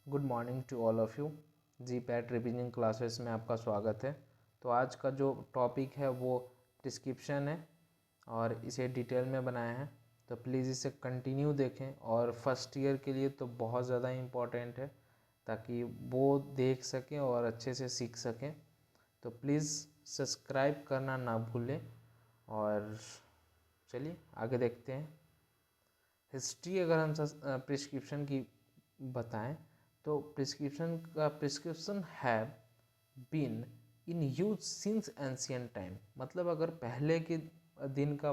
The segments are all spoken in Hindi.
Good morning to all of you. GPAT revision classes में आपका स्वागत है। तो आज का जो टॉपिक है वो प्रिस्क्रिप्शन है और इसे डिटेल में बनाया है, तो प्लीज़ इसे कंटिन्यू देखें। और फर्स्ट ईयर के लिए तो बहुत ज़्यादा इम्पॉर्टेंट है ताकि वो देख सकें और अच्छे से सीख सकें। तो प्लीज़ सब्सक्राइब करना ना भूलें। और चलिए आगे देखते हैं। हिस्ट्री अगर हम प्रिस्क्रिप्शन की बताएं तो prescription have been in use since ancient time. मतलब अगर पहले के दिन का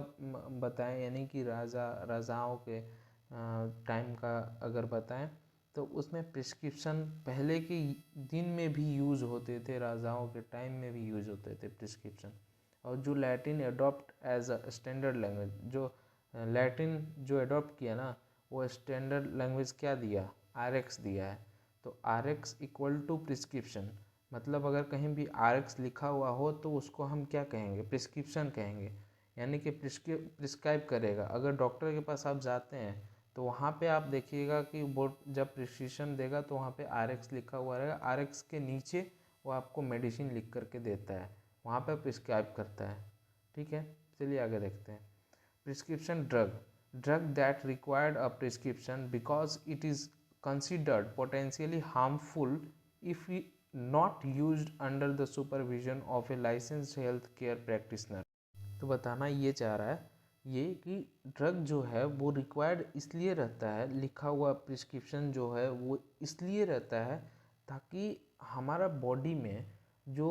बताएं, यानी कि राजाओं के टाइम का अगर बताएं तो उसमें प्रिस्क्रिप्शन पहले के दिन में भी यूज़ होते थे, राजाओं के टाइम में भी यूज़ होते थे प्रिस्क्रिप्शन। और जो Latin adopt as a standard language, जो लैटिन जो अडॉप्ट किया ना, वो स्टैंडर्ड लैंग्वेज क्या दिया, RX दिया है। तो RX इक्वल टू प्रिस्क्रिप्शन। मतलब अगर कहीं भी RX लिखा हुआ हो तो उसको हम क्या कहेंगे, प्रिस्क्रिप्शन कहेंगे, यानी कि प्रिस्क्राइब करेगा। अगर डॉक्टर के पास आप जाते हैं तो वहाँ पे आप देखिएगा कि वो जब प्रिस्क्रिप्शन देगा तो वहाँ पे RX लिखा हुआ रहेगा। RX के नीचे वो आपको मेडिसिन लिख करके देता है, वहाँ पे प्रिस्क्राइब करता है। ठीक है, चलिए आगे देखते हैं। Prescription drug that required a prescription because it is considered potentially harmful if not used under the supervision of a licensed health care practitioner। तो बताना ये चाह रहा है ये कि ड्रग जो है वो रिक्वायर्ड इसलिए रहता है, लिखा हुआ प्रिस्क्रिप्शन जो है वो इसलिए रहता है ताकि हमारा बॉडी में जो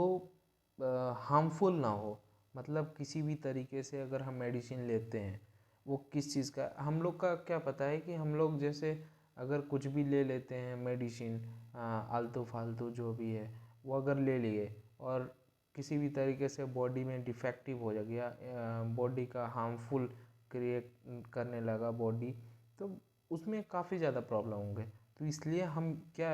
हार्मफुल ना हो। मतलब किसी भी तरीके से अगर हम मेडिसिन लेते हैं, वो किस चीज़ का, हम लोग का क्या पता है कि हम लोग जैसे अगर कुछ भी ले लेते हैं मेडिसिन, आलतू फालतू जो भी है वो अगर ले लिए और किसी भी तरीके से बॉडी में डिफेक्टिव हो गया, बॉडी का हार्मफुल क्रिएट करने लगा बॉडी, तो उसमें काफ़ी ज़्यादा प्रॉब्लम होंगे। तो इसलिए हम क्या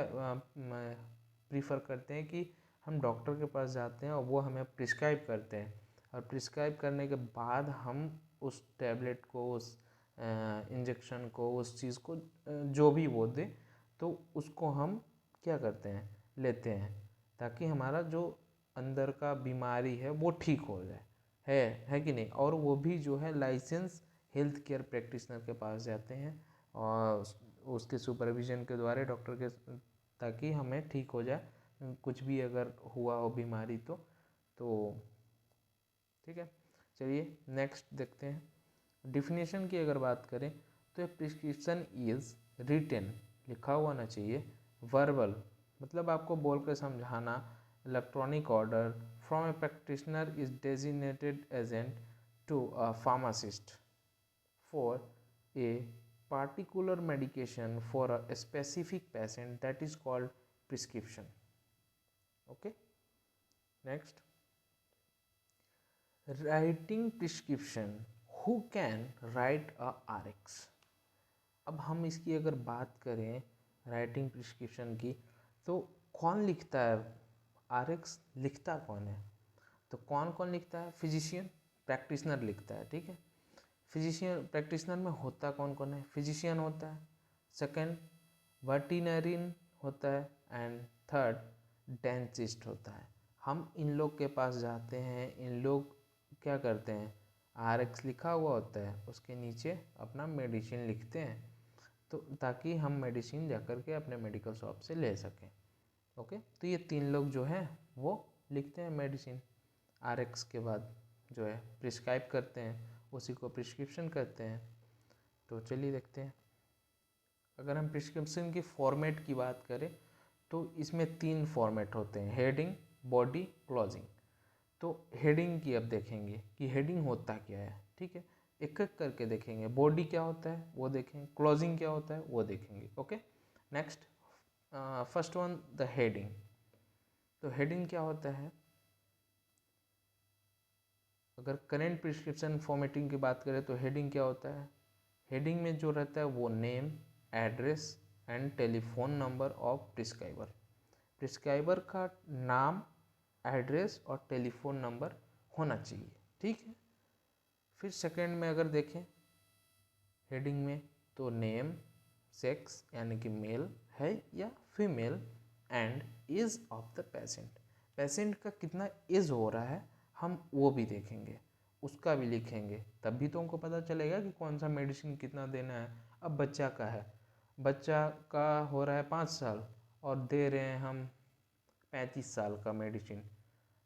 प्रीफर करते हैं कि हम डॉक्टर के पास जाते हैं और वो हमें प्रिस्क्राइब करते हैं, और प्रिस्क्राइब करने के बाद हम उस टैबलेट को, उस इंजेक्शन को, उस चीज़ को जो भी वो दे, तो उसको हम क्या करते हैं, लेते हैं, ताकि हमारा जो अंदर का बीमारी है वो ठीक हो जाए। है कि नहीं। और वो भी जो है लाइसेंस हेल्थ केयर प्रैक्टिशनर के पास जाते हैं और उसके सुपरविज़न के द्वारा डॉक्टर के, ताकि हमें ठीक हो जाए कुछ भी अगर हुआ हो बीमारी तो ठीक है। चलिए नेक्स्ट देखते हैं। डिफिनेशन की अगर बात करें तो प्रिस्क्रिप्शन इज़ रिटन, लिखा हुआ ना चाहिए, वर्बल मतलब आपको बोल कर समझाना, electronic order from a practitioner is designated agent to a pharmacist for a particular medication for a specific patient, that is called prescription. Okay, next, writing prescription, who can write a RX। अब हम इसकी अगर बात करें राइटिंग प्रिस्क्रिप्शन की, तो कौन लिखता है RX, लिखता कौन है, तो कौन कौन लिखता है, फिजिशियन प्रैक्टिशनर लिखता है। ठीक है, फिजिशियन प्रैक्टिशनर में होता कौन कौन है, फिजिशियन होता है, सेकंड वेटरिनरियन होता है, एंड थर्ड डेंटिस्ट होता है। हम इन लोग के पास जाते हैं, इन लोग क्या करते हैं, RX लिखा हुआ होता है, उसके नीचे अपना मेडिसिन लिखते हैं, तो ताकि हम मेडिसिन जाकर के अपने मेडिकल शॉप से ले सकें। ओके, तो ये तीन लोग जो हैं वो लिखते हैं मेडिसिन, RX के बाद जो है प्रिस्क्राइब करते हैं, उसी को प्रिस्क्रिप्शन करते हैं। तो चलिए देखते हैं। अगर हम प्रिस्क्रिप्शन की फॉर्मेट की बात करें तो इसमें 3 फॉर्मेट होते हैं, हेडिंग, बॉडी, क्लोजिंग। तो हेडिंग की अब देखेंगे कि हेडिंग होता क्या है। ठीक है, एक एक करके देखेंगे। बॉडी क्या होता है वो देखेंगे, क्लोजिंग क्या होता है वो देखेंगे। Okay, next, first one the heading. तो हेडिंग क्या होता है, अगर करेंट प्रिस्क्रिप्शन फॉर्मेटिंग की बात करें तो हेडिंग क्या होता है, हेडिंग में जो रहता है वो name, address and telephone number of prescriber. Prescriber का नाम, एड्रेस और टेलीफोन नंबर होना चाहिए। ठीक है, फिर सेकंड में अगर देखें हेडिंग में तो नेम, सेक्स यानी कि मेल है या female, and age of the patient, patient का कितना एज हो रहा है हम वो भी देखेंगे, उसका भी लिखेंगे, तभी तो हमको पता चलेगा कि कौन सा मेडिसिन कितना देना है। अब बच्चा का है, बच्चा का हो रहा है 5 साल और दे रहे हैं हम 35 साल का मेडिसिन,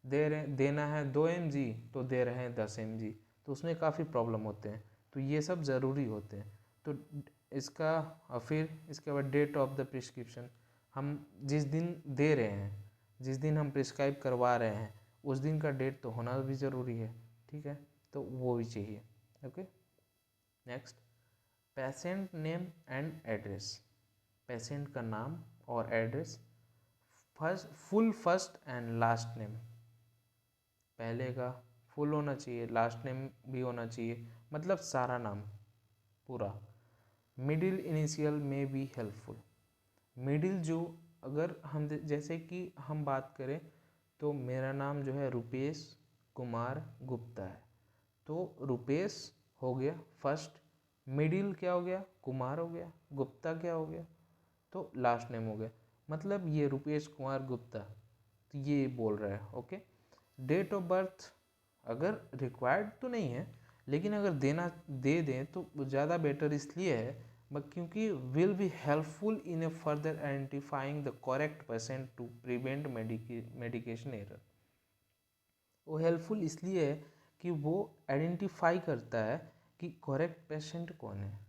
देना है 2 mg तो दे रहे हैं 10 mg, तो उसमें काफ़ी प्रॉब्लम होते हैं। तो ये सब ज़रूरी होते हैं। तो इसका और फिर इसके बाद डेट ऑफ द प्रिस्क्रिप्शन, हम जिस दिन दे रहे हैं, जिस दिन हम प्रिस्क्राइब करवा रहे हैं उस दिन का डेट तो होना भी ज़रूरी है, ठीक है, तो वो भी चाहिए। Okay, next, patient name and address, patient का नाम और address, full first and last name, पहले का फुल होना चाहिए, लास्ट नेम भी होना चाहिए, मतलब सारा नाम पूरा। मिडिल इनिशियल में भी हेल्पफुल, मिडिल जो अगर हम जैसे कि हम बात करें तो मेरा नाम जो है रुपेश कुमार गुप्ता है, तो रुपेश हो गया फर्स्ट, मिडिल क्या हो गया, कुमार हो गया, गुप्ता क्या हो गया, तो लास्ट नेम हो गया, मतलब ये रुपेश कुमार गुप्ता, तो ये बोल रहा है। ओके, डेट ऑफ बर्थ अगर रिक्वायर्ड तो नहीं है, लेकिन अगर दे दें तो ज़्यादा बेटर इसलिए है क्योंकि will be helpful in a further identifying the correct patient to prevent medication error. वो हेल्पफुल इसलिए है कि वो आइडेंटिफाई करता है कि करेक्ट पेशेंट कौन है।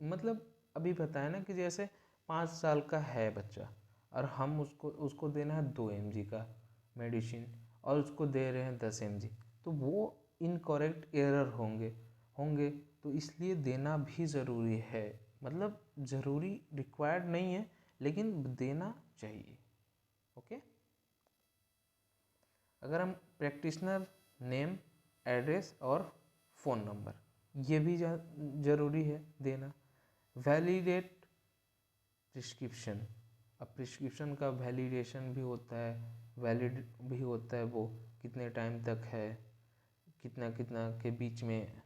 मतलब अभी बताया ना कि जैसे 5 साल का है बच्चा और हम उसको देना है 2 mg का मेडिसिन और उसको दे रहे हैं 10 mg, तो वो इनकरेक्ट एरर होंगे, तो इसलिए देना भी ज़रूरी है। मतलब ज़रूरी रिक्वायर्ड नहीं है, लेकिन देना चाहिए। ओके, अगर हम प्रैक्टिशनर नेम, एड्रेस और फ़ोन नंबर, ये भी ज़रूरी है देना। वैलिडेट प्रिस्क्रिप्शन, अब प्रिस्क्रिप्शन का वैलिडेशन भी होता है, वैलिड भी होता है, वो कितने टाइम तक है, कितना कितना के बीच में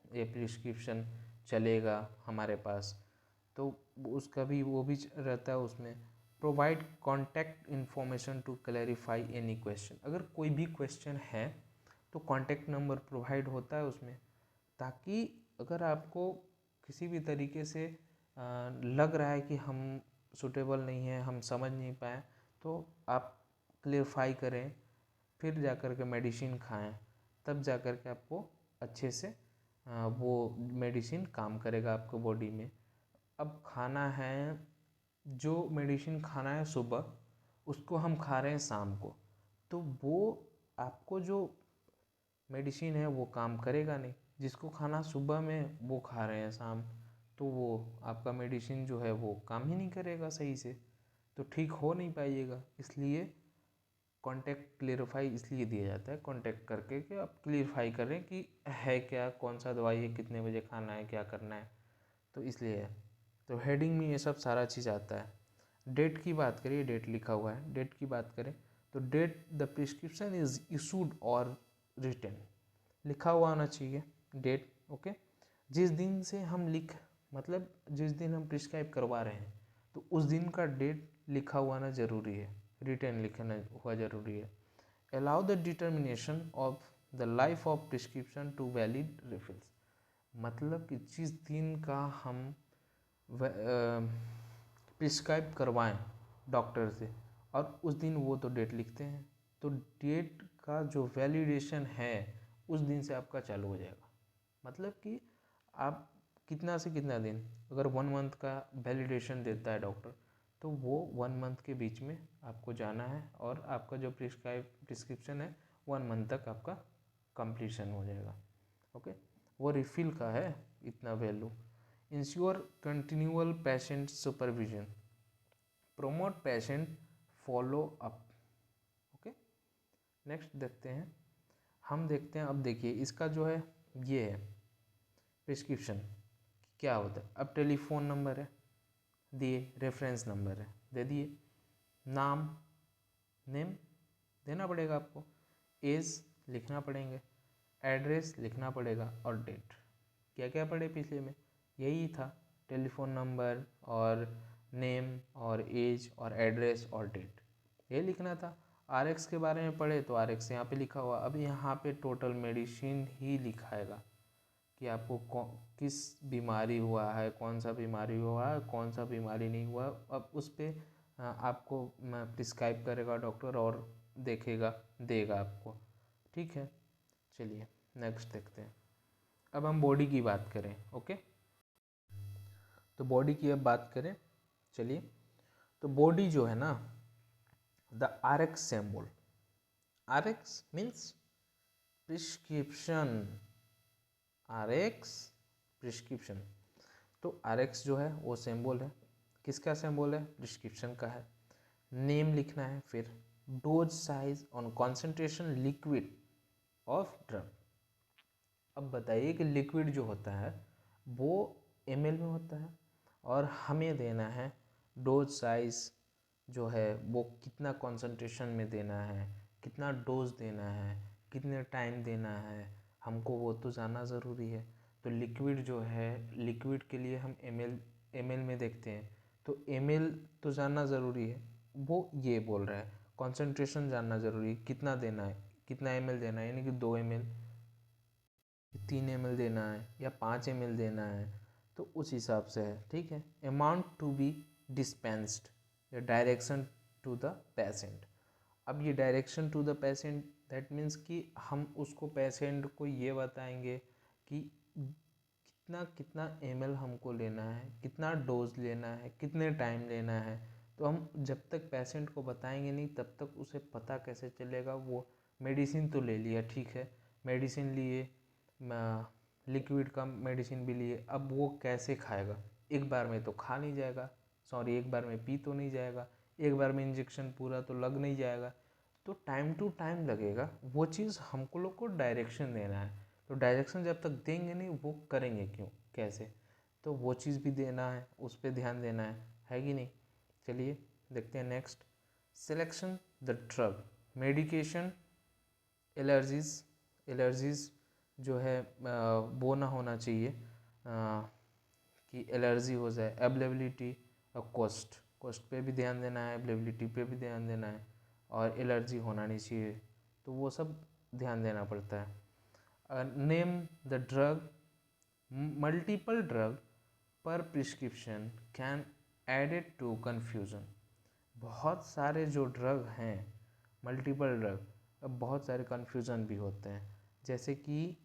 ये प्रिस्क्रिप्शन चलेगा हमारे पास, तो उसका भी वो भी रहता है उसमें। Provide contact information to clarify any question, अगर कोई भी क्वेश्चन है तो कॉन्टैक्ट नंबर प्रोवाइड होता है उसमें, ताकि अगर आपको किसी भी तरीके से लग रहा है कि हम सूटेबल नहीं है, हम समझ नहीं पाए, तो आप क्लियरफाई करें, फिर जा कर के मेडिसिन खाएं, तब जा कर के आपको अच्छे से वो मेडिसिन काम करेगा आपको बॉडी में। अब खाना है, जो मेडिसिन खाना है सुबह, उसको हम खा रहे हैं शाम को, तो वो आपको जो मेडिसिन है वो काम करेगा नहीं। जिसको खाना सुबह में वो खा रहे हैं शाम, तो वो आपका मेडिसिन जो है वो काम ही नहीं करेगा सही से, तो ठीक हो नहीं पाइएगा। इसलिए कॉन्टैक्ट क्लियरफाई इसलिए दिया जाता है, कॉन्टैक्ट करके कि आप क्लियरफाई करें कि है क्या, कौन सा दवाई है, कितने बजे खाना है, क्या करना है, तो इसलिए है। तो हेडिंग में ये सब सारा चीज़ आता है। डेट की बात करिए, डेट लिखा हुआ है, डेट की बात करें तो date the prescription is issued और रिटन, लिखा हुआ होना चाहिए डेट। ओके, जिस दिन से हम मतलब जिस दिन हम प्रिस्क्राइब करवा रहे हैं तो उस दिन का डेट लिखा हुआ आना ज़रूरी है, रिटन लिखना हुआ ज़रूरी है। Allow the determination of the life of prescription to valid refills, मतलब कि जिस दिन का हम प्रिस्क्राइब करवाएं डॉक्टर से और उस दिन वो तो डेट लिखते हैं, तो डेट का जो वैलिडेशन है उस दिन से आपका चालू हो जाएगा। मतलब कि आप कितना से कितना दिन, अगर 1 मंथ का वैलिडेशन देता है डॉक्टर, तो वो 1 मंथ के बीच में आपको जाना है और आपका जो प्रिस्क्रिप्शन है 1 मंथ तक आपका कंप्लीशन हो जाएगा। ओके, वो रिफिल का है इतना value. Ensure continual patient supervision, promote patient follow up. Okay, next देखते हैं, हम देखते हैं, अब देखिए इसका जो है ये है प्रिस्क्रिप्शन क्या होता है। अब टेलीफोन नंबर है दिए, रेफरेंस नंबर है दे दिए, नाम नेम देना पड़ेगा आपको, एज लिखना पड़ेंगे, एड्रेस लिखना पड़ेगा और डेट। क्या क्या पढ़े पिछले में, यही था टेलीफोन नंबर और नेम और एज और एड्रेस और डेट, ये लिखना था। RX के बारे में पढ़े तो RX यहाँ पे लिखा हुआ, अब यहाँ पे टोटल मेडिसिन ही लिखाएगा कि आपको किस बीमारी हुआ है, कौन सा बीमारी हुआ है, कौन सा बीमारी नहीं हुआ। अब उस पर आपको प्रिस्क्राइब करेगा डॉक्टर और देखेगा, देगा आपको। ठीक है, चलिए नेक्स्ट देखते हैं। अब हम बॉडी की बात करें। ओके, तो बॉडी की अब बात करें, चलिए। तो बॉडी जो है ना, the RX symbol, RX means prescription, RX prescription. तो RX जो है वो सिंबल है, किसका सिंबल है? प्रिस्क्रिप्शन का है। नेम लिखना है, फिर डोज साइज और कॉन्सेंट्रेशन लिक्विड ऑफ ड्रग। अब बताइए कि लिक्विड जो होता है वो ml में होता है और हमें देना है डोज साइज जो है वो कितना कॉन्सेंट्रेशन में देना है, कितना डोज देना है, कितने टाइम देना है, हमको वो तो जानना ज़रूरी है। तो लिक्विड जो है, लिक्विड के लिए हम ml में देखते हैं, तो ml तो जानना ज़रूरी है, वो ये बोल रहा है। कॉन्सेंट्रेशन जानना ज़रूरी है, कितना देना है, कितना ml देना है, यानी कि 2 ml, 3 ml देना है या 5 ml देना है, तो उस हिसाब से है। ठीक है, amount to be dispensed, direction to the patient. अब ये direction to the patient that means कि हम उसको पेशेंट को ये बताएंगे कि कितना कितना ml हमको लेना है, कितना डोज लेना है, कितने टाइम लेना है। तो हम जब तक पेशेंट को बताएंगे नहीं तब तक उसे पता कैसे चलेगा। वो मेडिसिन तो ले लिया, ठीक है, मेडिसिन लिए, लिक्विड का मेडिसिन भी लिए, अब वो कैसे खाएगा? एक बार में तो खा नहीं जाएगा, सॉरी एक बार में पी तो नहीं जाएगा, एक बार में इंजेक्शन पूरा तो लग नहीं जाएगा, तो टाइम टू टाइम लगेगा। वो चीज़ हमको लोग को डायरेक्शन देना है, तो डायरेक्शन जब तक देंगे नहीं वो करेंगे क्यों, कैसे? तो वो चीज़ भी देना है, उस पर ध्यान देना है कि नहीं? चलिए देखते हैं next. Selection the drug, medication, allergies जो है वो ना होना चाहिए कि एलर्जी हो जाए। अवेलेबिलिटी और कॉस्ट पे भी ध्यान देना है, अवेलेबिलिटी पे भी ध्यान देना है, और एलर्जी होना नहीं चाहिए, तो वो सब ध्यान देना पड़ता है। Name the drug, multiple drug पर prescription can added to confusion. बहुत सारे जो ड्रग हैं, मल्टीपल ड्रग, अब बहुत सारे कन्फ्यूज़न भी होते हैं। जैसे कि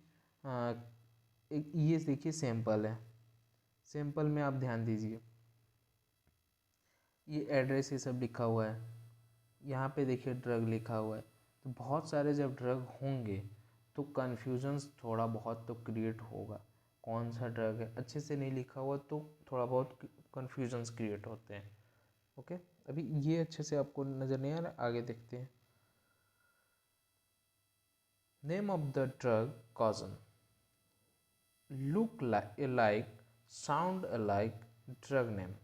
एक ये देखिए सैंपल है, सैंपल में आप ध्यान दीजिए, ये एड्रेस ये सब लिखा हुआ है, यहाँ पे देखिए ड्रग लिखा हुआ है। तो बहुत सारे जब ड्रग होंगे तो कन्फ्यूजन्स थोड़ा बहुत तो क्रिएट होगा, कौन सा ड्रग है, अच्छे से नहीं लिखा हुआ तो थोड़ा बहुत कन्फ्यूजन्स क्रिएट होते हैं। ओके, अभी ये अच्छे से आपको नज़र नहीं आ रहा, आगे देखते हैं। Name of the drug causing, look like, sound alike drug name.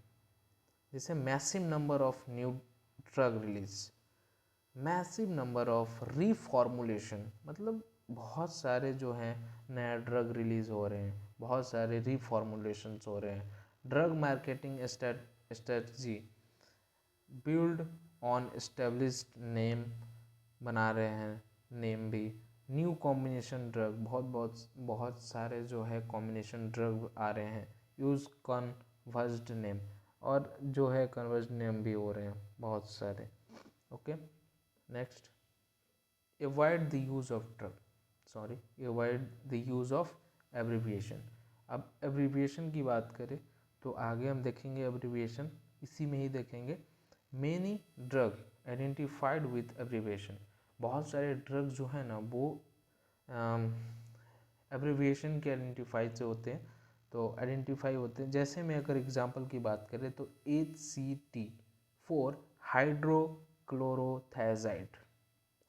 जैसे massive number of new drug release, massive number of reformulation, मतलब बहुत सारे जो हैं नया ड्रग रिलीज़ हो रहे हैं, बहुत सारे रीफॉर्मुलेशंस हो रहे हैं। Drug marketing strategy, build on established name, बना रहे हैं नेम भी। न्यू कॉम्बिनेशन ड्रग, बहुत सारे जो है कॉम्बिनेशन ड्रग आ रहे हैं। यूज़ कन्वर्ज्ड नेम, और जो है कन्वर्ज्ड नेम भी हो रहे हैं बहुत सारे। Okay, next, avoid the use of drug, sorry avoid the use of abbreviation. अब एब्रिविएशन की बात करें तो आगे हम देखेंगे एब्रिविएशन, इसी में ही देखेंगे। Many drug identified with abbreviation, बहुत सारे ड्रग जो है ना वो एब्रिविएशन के आइडेंटिफाई से होते हैं, तो आइडेंटिफाई होते हैं। जैसे मैं अगर एग्जांपल की बात करें तो HCT फॉर हाइड्रोक्लोरोथायजाइड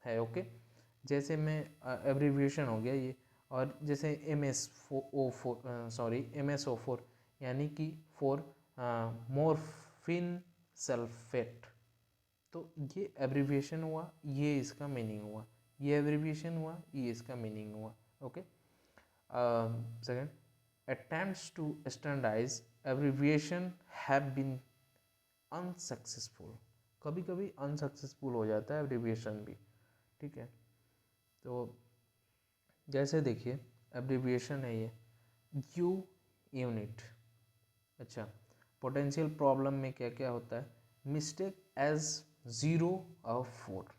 है। ओके, जैसे मैं एब्रिविएशन हो गया ये, और जैसे MSO4 यानी कि फॉर मोरफिन सल्फेट, तो ये एब्रिविएशन हुआ, ये इसका मीनिंग हुआ, ये एब्रिविएशन हुआ, ये इसका मीनिंग हुआ। Okay, second, attempts to standardize abbreviation have been unsuccessful, कभी कभी अनसक्सेसफुल हो जाता है एब्रीविएशन भी, ठीक है। तो जैसे देखिए एब्रीविएशन है ये यू यूनिट। अच्छा, पोटेंशियल प्रॉब्लम में क्या क्या होता है, मिस्टेक एज 0 और 4।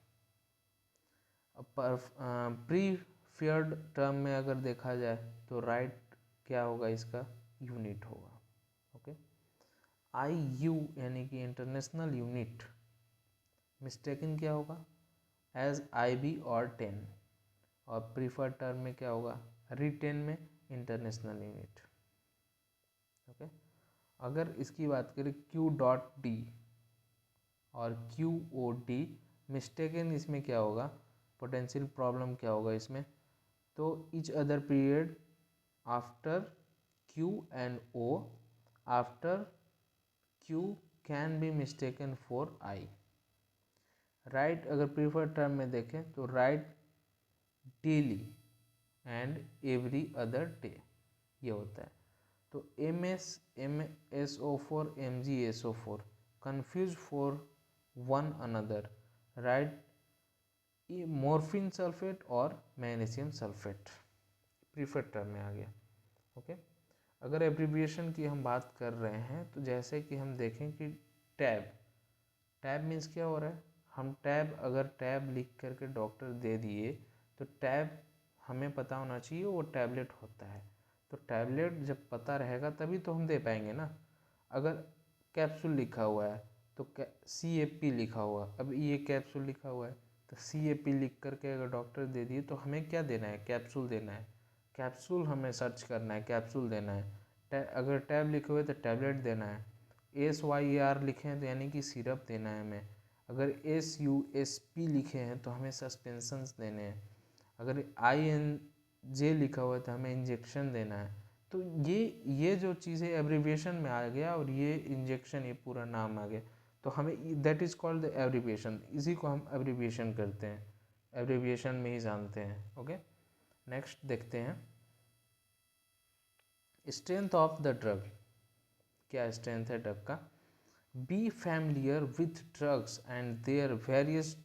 प्रीफियर्ड टर्म में अगर देखा जाए तो राइट क्या होगा, इसका यूनिट होगा। ओके, आई यू यानी कि इंटरनेशनल यूनिट, मिस्टेकन क्या होगा एज आई बी और 10, और प्रीफर्ड टर्म में क्या होगा रिटेन में इंटरनेशनल यूनिट। ओके, अगर इसकी बात करें क्यू डॉट डी और क्यू ओ डी, मिस्टेकन इसमें क्या होगा, पोटेंशियल प्रॉब्लम क्या होगा इसमें, तो each other period after Q and O after Q can be mistaken for I. Right अगर प्रीफर्ड टर्म में देखें तो write daily and every other day, ये होता है। तो MsO4 MgSO4 confuse for one another, right morphine sulphate और मैग्नीशियम सल्फेट प्रीफर्ड टर्म में आ गया। ओके, अगर एब्रीविएशन की हम बात कर रहे हैं तो जैसे कि हम देखें कि टैब, टैब मीन्स क्या हो रहा है, हम टैब अगर टैब लिख करके डॉक्टर दे दिए तो टैब हमें पता होना चाहिए वो टैबलेट होता है। तो टैबलेट जब पता रहेगा तभी तो हम दे पाएंगे ना। अगर कैप्सूल लिखा हुआ है तो CAP लिखा हुआ, अब ये कैप्सूल लिखा हुआ है तो CAP लिख करके अगर डॉक्टर दे दिए तो हमें क्या देना है, कैप्सूल देना है। कैप्सूल हमें सर्च करना है, कैप्सूल देना है। अगर टैब लिखे हुए तो टैबलेट देना है। SYAR लिखे हैं तो यानी कि सिरप देना है हमें। अगर SUSP लिखे हैं तो हमें सस्पेंशंस देने हैं। अगर INJ लिखा हुआ है तो हमें इंजेक्शन देना है। तो ये जो चीज़ें एब्रीविएशन में आ गया और ये इंजेक्शन, ये पूरा नाम आ गया, तो हमें that is called the abbreviation, इसी को हम एब्रीविएशन करते हैं, एब्रीविएशन में ही जानते हैं। ओके, नेक्स्ट देखते हैं स्ट्रेंथ ऑफ द ड्रग। क्या स्ट्रेंथ है ड्रग का, be familiar with drugs and their various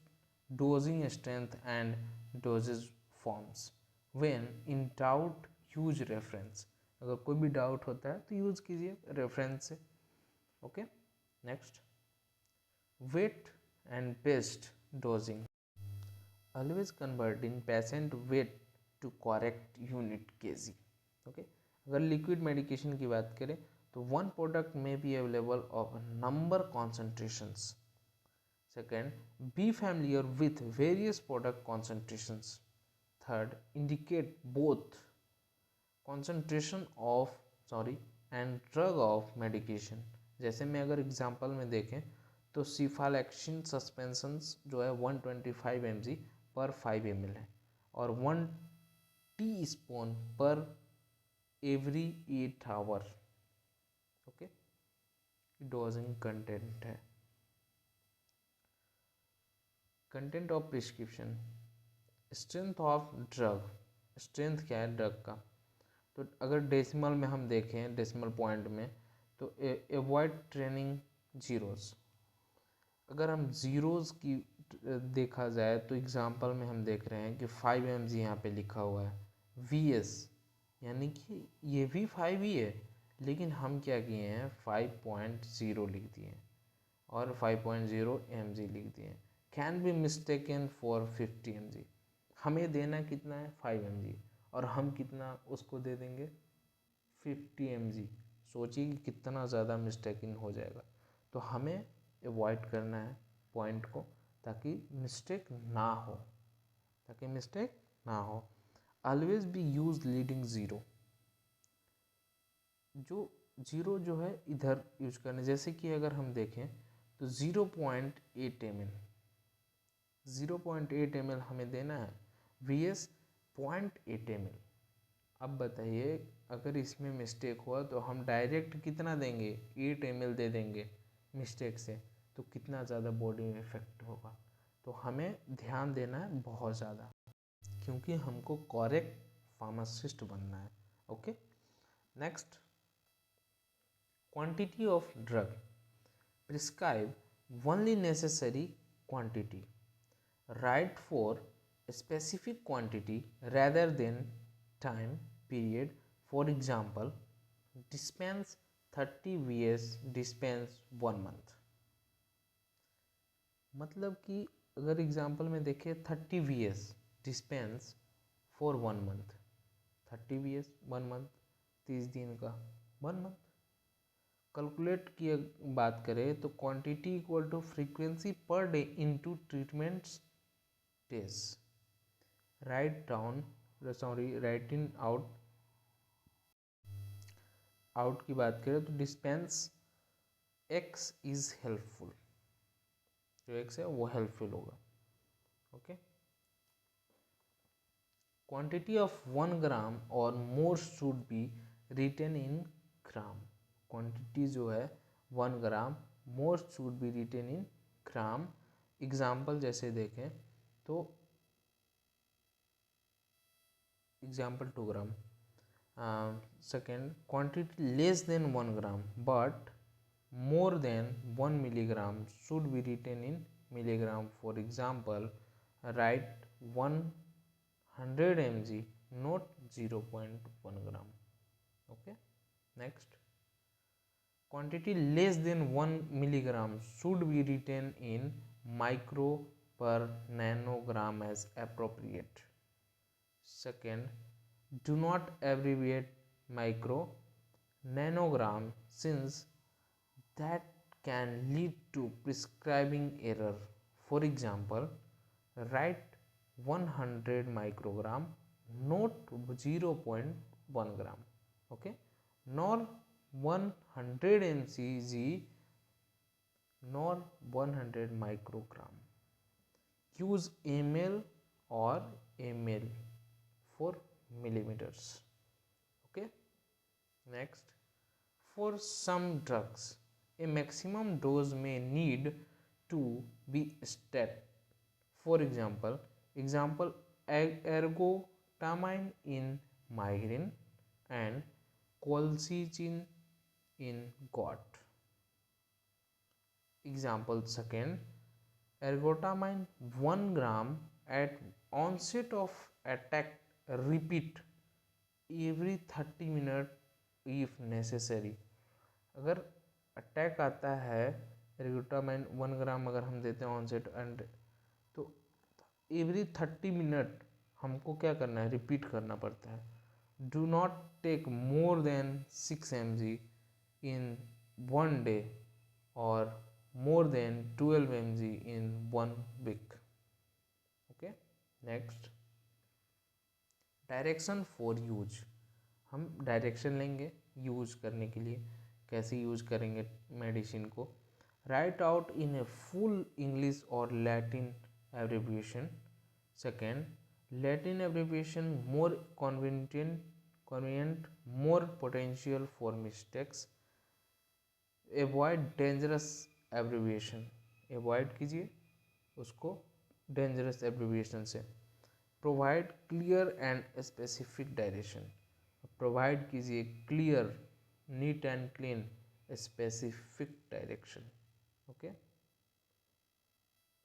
dosing strength and dosage forms, when in doubt use reference. अगर कोई भी डाउट होता है तो यूज कीजिए रेफरेंस से। Okay, next weight and best dosing, always converting patient weight to correct unit KG. Okay, अगर लिक्विड मेडिकेशन की बात करें तो वन प्रोडक्ट में be available of number concentrations. Second, be familiar with various product concentrations. Third, indicate both concentration of and drug of medication. जैसे मैं अगर एग्जांपल में देखें तो सिफालेक्सिन सस्पेंशंस जो है 125 mg पर 5 ml है और 1 टीस्पून पर every 8 hour. Okay, dosing content है। Content of prescription, strength of drug, strength क्या है ड्रग का, तो अगर डेसिमल में हम देखें, डेसिमल पॉइंट में, तो अवॉइड ट्रेनिंग जीरोस। अगर हम जीरोस की देखा जाए तो एग्जांपल में हम देख रहे हैं कि 5 mg यहाँ पे लिखा हुआ है, VS यानी कि ये भी 5 ही है, लेकिन हम क्या किए हैं 5.0 लिख दिए हैं और 5.0 mg लिख दिए हैं। Can be mistaken for 50 mg, हमें देना कितना है 5 mg और हम कितना उसको दे देंगे 50 mg। सोचिए कि कितना ज़्यादा मिस्टेकिंग हो जाएगा। तो हमें अवॉइड करना है पॉइंट को ताकि मिस्टेक ना हो, ताकि मिस्टेक ना हो। Always be use leading zero, जो ज़ीरो जो है इधर यूज करना। जैसे कि अगर हम देखें तो 0.8 ml, 0.8 ml हमें देना है, VS 0.8 ml। अब बताइए अगर इसमें मिस्टेक हुआ तो हम डायरेक्ट कितना देंगे 8 ml दे देंगे मिस्टेक से, तो कितना ज़्यादा बॉडी में इफेक्ट होगा। तो हमें ध्यान देना है बहुत ज़्यादा, क्योंकि हमको करेक्ट फार्मासिस्ट बनना है। Okay, next quantity of drug, prescribe only necessary quantity, write for a specific quantity rather than time period. For example, dispense 30 vs dispense 1 month। मतलब कि अगर एग्जाम्पल में देखें 30 vs dispense for 1 month, 30 vs 1 month 30 दिन का 1 मंथ। कैलकुलेट की बात करें तो quantity equal to frequency per day into treatment days. Write down write in out की बात करें तो डिस्पेंस एक्स इज हेल्पफुल, जो एक्स है वो हेल्पफुल होगा। ओके, क्वांटिटी ऑफ 1 ग्राम और more should be written in gram. Quantity जो है 1 gram, more should be written in gram. Example जैसे देखें तो example 2 gram. Second, quantity less than 1 gram but more than 1 milligram should be written in milligram. For example, write 100 mg, not 0.1 gram. Okay, next, quantity less than 1 milligram should be written in micro per nanogram as appropriate. Second, do not abbreviate micro, nanogram, since that can lead to prescribing error. For example, write 100 microgram, not 0.1 gram. Okay, nor 100 mcg, nor 100 microgram. Use ml or ml for millimeters. Okay, next, for some drugs a maximum dose may need to be set. For example, ergotamine in migraine and colchicine in gout. Example second, ergotamine 1 gram at onset of attack, repeat every 30 minutes if necessary। अगर अटैक आता है एर्गोटामाइन 1 ग्राम अगर हम देते हैं ऑनसेट एंड, तो एवरी 30 मिनट हमको क्या करना है, रिपीट करना पड़ता है। Do not take more than 6 mg in 1 day और more than 12 mg in 1 week. Okay, next, direction for use. हम डायरेक्शन लेंगे यूज करने के लिए, कैसे यूज करेंगे मेडिसिन को। Write out in a full English और Latin abbreviation. Second, Latin abbreviation more convenient, more potential for mistakes. Avoid dangerous abbreviation, avoid कीजिए उसको डेंजरस एब्रिविएशन से। Provide clear and specific direction, provide कीजिए clear, neat and clean, specific direction. Okay,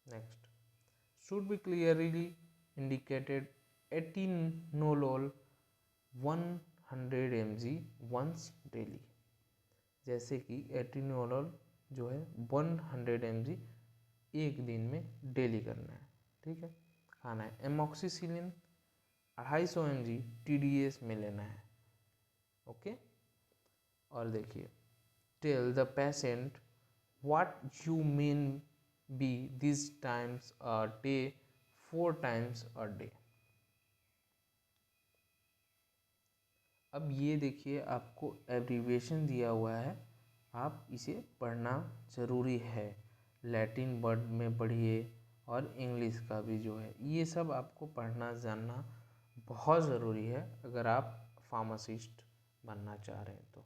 next, should be clearly indicated atenolol 100 mg once daily. जैसे कि एटिनोलोल जो है 100 mg एक दिन में डेली करना है, ठीक है, खाना है। एमॉक्सिसिलिन 250 mg TDS में लेना है। ओके, और देखिए, tell the patient what you mean be this times a day, 4 times a day. अब ये देखिए आपको एब्रीविएशन दिया हुआ है, आप इसे पढ़ना ज़रूरी है। लैटिन वर्ड में पढ़िए और इंग्लिश का भी जो है, ये सब आपको पढ़ना जानना बहुत ज़रूरी है अगर आप फार्मासिस्ट बनना चाह रहे हैं तो।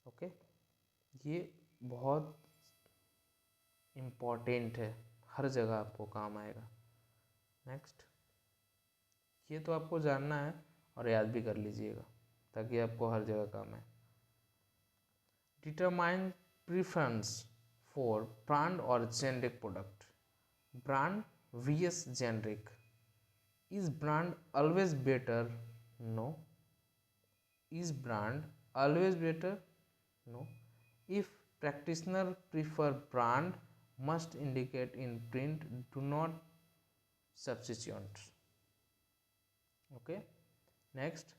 ओके, ये बहुत इम्पॉर्टेंट है, हर जगह आपको काम आएगा। नेक्स्ट, ये तो आपको जानना है और याद भी कर लीजिएगा ताकि आपको हर जगह काम आए। Determine preference for brand or generic product. Brand vs generic. Is brand always better? No. Is brand always better? No. If practitioner prefer brand, must indicate in print, do not substitute. Okay. Next,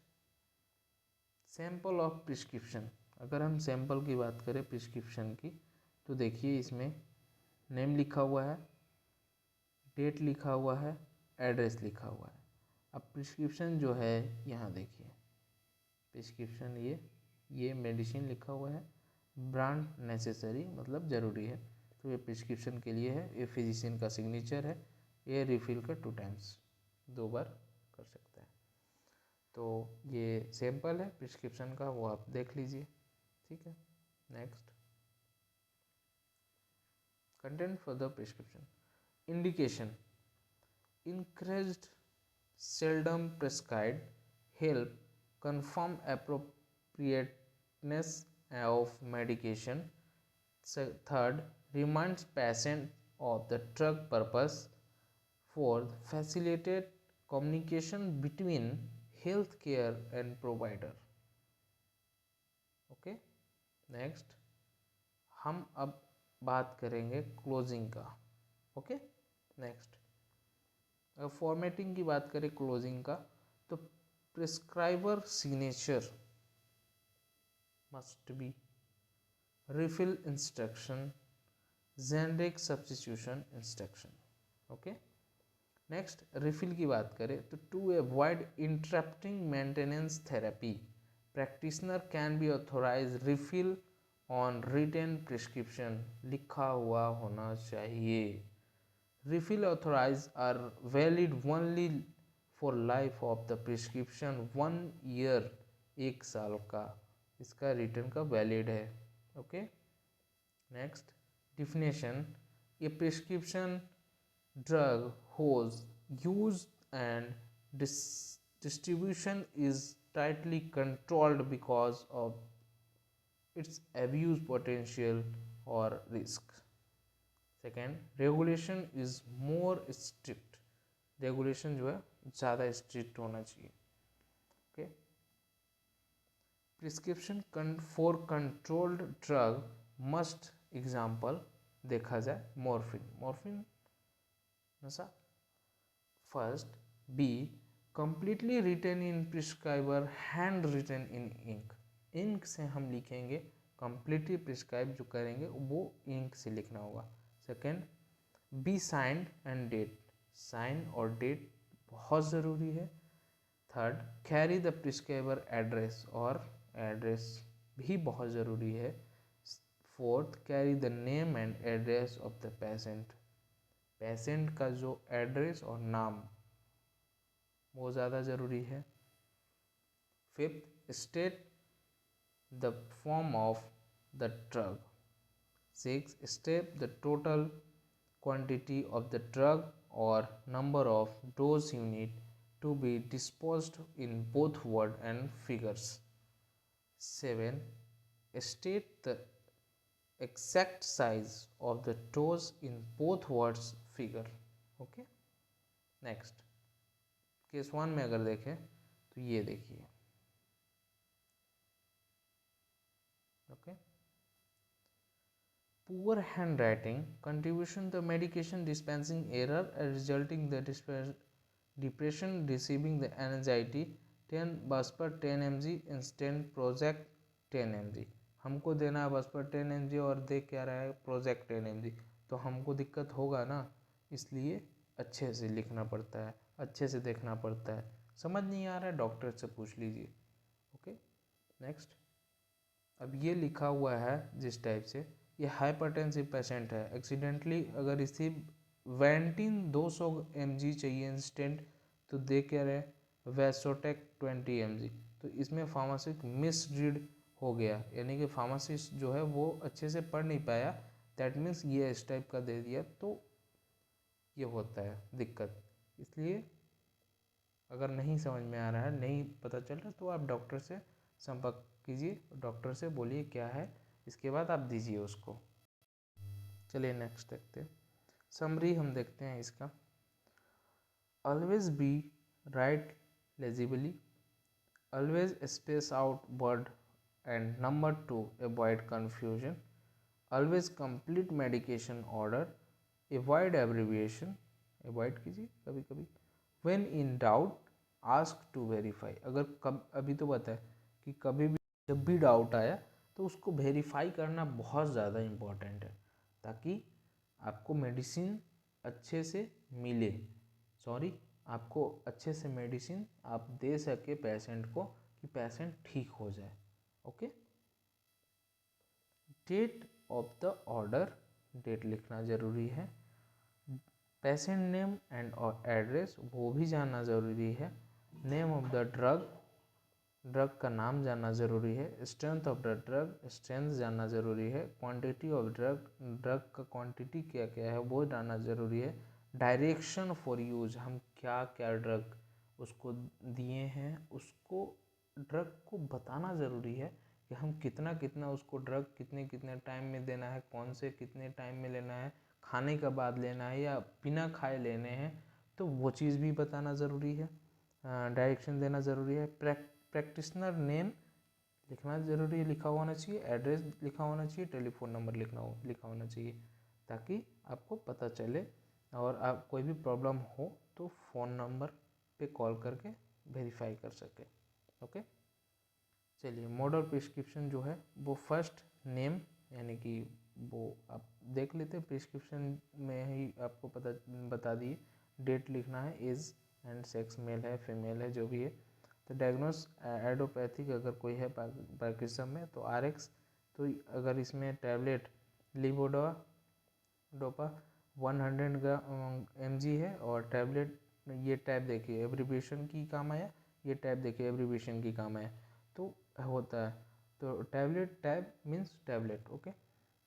sample of prescription. अगर हम सैंपल की बात करें प्रिस्क्रिप्शन की, तो देखिए इसमें नेम लिखा हुआ है, डेट लिखा हुआ है, एड्रेस लिखा हुआ है. अब प्रिस्क्रिप्शन जो है यहाँ देखिए, प्रिस्क्रिप्शन ये मेडिसिन लिखा हुआ है, ब्रांड नेसेसरी मतलब ज़रूरी है, तो ये प्रिस्क्रिप्शन के लिए है. ये फिजिशियन का सिग्नेचर है. ये रिफ़िल का 2 टाइम्स 2 बार कर सकता है. तो ये सैंपल है प्रिस्क्रिप्शन का, वो आप देख लीजिए. ठीक है. Next, content for the prescription. Indication. Increased, seldom prescribed, help confirm appropriateness of medication. Third, reminds patient of the drug purpose. Fourth, facilitate communication between healthcare and provider. Okay. Next, हम अब बात करेंगे क्लोजिंग का. ओके. नेक्स्ट, अगर फॉर्मेटिंग की बात करें क्लोजिंग का, तो prescriber signature must be, refill instruction, generic substitution instruction. Okay. Next, refill की बात करें तो to avoid interrupting maintenance therapy, practitioner can be authorize refill on written prescription. लिखा हुआ होना चाहिए. Refill authorized are valid only for life of the prescription. 1 year, 1 साल का इसका रिटर्न का वैलिड है. Okay. Next, definition. A prescription drug whose use and distribution is tightly controlled because of its abuse potential or risk. Second, regulation is more strict. Regulation जो है ज़्यादा स्ट्रिक्ट होना चाहिए. ओके. Prescription for controlled drug must, example देखा जाए, मॉर्फिन नशा. First, be completely written in prescriber, hand written in ink. Ink से हम लिखेंगे, कंप्लीटली प्रिस्क्राइब जो करेंगे वो इंक से लिखना होगा. Second, be signed and date. Sign और डेट बहुत ज़रूरी है. Third, carry the prescriber address, और एड्रेस भी बहुत ज़रूरी है. Fourth, carry the name and address of the patient. Patient का जो एड्रेस और नाम वो ज़्यादा ज़रूरी है. Fifth, state the form of the drug. 6, state the total quantity of the drug or number of dose unit to be disposed in both word and figures. 7, state the exact size of the dose in both words figure. Okay. Next, case 1 में अगर देखें तो ये देखिए. Okay. Poor handwriting, contribution to medication dispensing error resulting the depression, receiving the anxiety. 10 बस पर 10 mg इंस्टेंट प्रोजेक्ट 10 mg. हमको देना है बस पर 10 mg और दे क्या रहा है प्रोजेक्ट 10 mg, तो हमको दिक्कत होगा ना. इसलिए अच्छे से लिखना पड़ता है, अच्छे से देखना पड़ता है. समझ नहीं आ रहा है डॉक्टर से पूछ लीजिए. ओके. नेक्स्ट, अब ये लिखा हुआ है जिस टाइप से, ये हाइपरटेंसिव पेशेंट है. एक्सीडेंटली अगर इसी वेंटिन 200 mg चाहिए इंस्टेंट, तो दे क्या रहे वैसोटेक 20 mg. तो इसमें फार्मासिस्ट मिसरीड हो गया, यानी कि फार्मासिस्ट जो है वो अच्छे से पढ़ नहीं पाया. दैट मीन्स ये इस टाइप का दे दिया, तो ये होता है दिक्कत. इसलिए अगर नहीं समझ में आ रहा है, नहीं पता चल रहा, तो आप डॉक्टर से संपर्क कीजिए, डॉक्टर से बोलिए क्या है इसके बाद आप दीजिए उसको। चलिए नेक्स्ट देखते हैं। समरी हम देखते हैं इसका। Always be write legibly, always space out word and number to avoid confusion, always complete medication order, avoid abbreviation, avoid कीजिए कभी कभी, when in doubt ask to verify. अगर अभी तो बताए कि कभी भी जब भी डाउट आया तो उसको वेरीफाई करना बहुत ज़्यादा इम्पॉर्टेंट है, ताकि आपको मेडिसिन अच्छे से मिले, आपको अच्छे से मेडिसिन आप दे सके पेशेंट को, कि पेशेंट ठीक हो जाए। Okay. Date of the order, date लिखना ज़रूरी है। पेशेंट नेम एंड एड्रेस वो भी जानना ज़रूरी है। Name of the drug, drug का नाम जानना ज़रूरी है। Strength of the drug, strength जानना ज़रूरी है। क्वांटिटी ऑफ ड्रग, ड्रग का क्वांटिटी क्या क्या है वो जानना ज़रूरी है। डायरेक्शन फॉर यूज, हम क्या क्या ड्रग उसको दिए हैं, उसको ड्रग को बताना ज़रूरी है कि हम कितना कितना उसको ड्रग कितने कितने टाइम में देना है, कौन से कितने टाइम में लेना है, खाने के बाद लेना है या बिना खाए लेने हैं, तो वो चीज़ भी बताना ज़रूरी है। डायरेक्शन देना ज़रूरी है। प्रैक्टिशनर नेम लिखना ज़रूरी है, लिखा होना चाहिए। एड्रेस लिखा होना चाहिए। टेलीफोन नंबर लिखा होना चाहिए, ताकि आपको पता चले और आप कोई भी प्रॉब्लम हो तो फ़ोन नंबर पे कॉल करके वेरीफाई कर सके। ओके। चलिए, मॉडल प्रिस्क्रिप्शन जो है वो फर्स्ट नेम, यानी कि वो आप देख लेते हैं, प्रिस्क्रिप्शन में ही आपको बता दिए। डेट लिखना है, एज एंड सेक्स मेल है फीमेल है जो भी है। तो डायग्नोस एडोपैथिक अगर कोई है पार्किंसन में तो RX, तो अगर इसमें टैबलेट लीवोडोपा 100 mg है, और टैबलेट ये टैब देखिए एब्रीविएशन की काम आया, ये टैब देखिए एब्रीविएशन की काम आया, तो होता है। तो टैब मीन्स टैबलेट। ओके।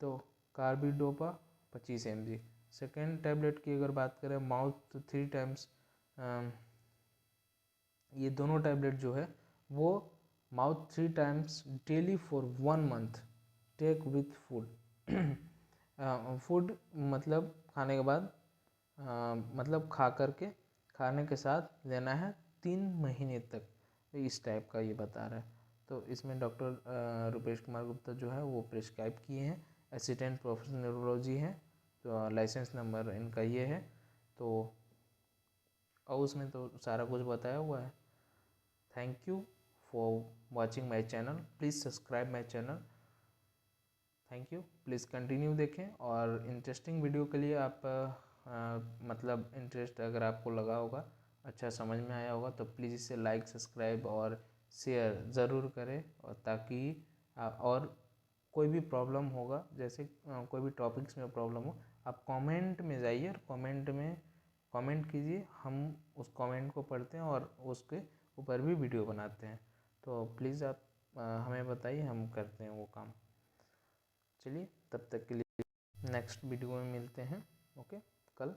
तो कार्बिडोपा 25 mg। सेकेंड टैबलेट की अगर बात करें, माउथ 3 टाइम्स, ये दोनों टैबलेट जो है वो mouth 3 times daily for 1 month, take with food. Food मतलब खाने के बाद, मतलब खा करके खाने के साथ लेना है 3 महीने तक, इस टाइप का ये बता रहा है। तो इसमें डॉक्टर रुपेश कुमार गुप्ता जो है वो प्रिस्क्राइब किए हैं। असिस्टेंट प्रोफेसर न्यूरोलॉजी है, तो लाइसेंस नंबर इनका ये है। तो और उसमें तो सारा कुछ बताया हुआ है। Thank you for watching my channel, please subscribe my channel. Thank you, please continue देखें। और इंटरेस्टिंग वीडियो के लिए आप मतलब इंटरेस्ट अगर आपको लगा होगा, अच्छा समझ में आया होगा, तो प्लीज़ इसे लाइक सब्सक्राइब और शेयर ज़रूर करें, और ताकि और कोई भी प्रॉब्लम होगा, जैसे कोई भी टॉपिक्स में प्रॉब्लम हो, आप कमेंट में जाइए और कमेंट कीजिए। हम उस कमेंट को पढ़ते हैं और उसके ऊपर भी वीडियो बनाते हैं। तो प्लीज़ आप हमें बताइए, हम करते हैं वो काम। चलिए, तब तक के लिए नेक्स्ट वीडियो में मिलते हैं। ओके, कल।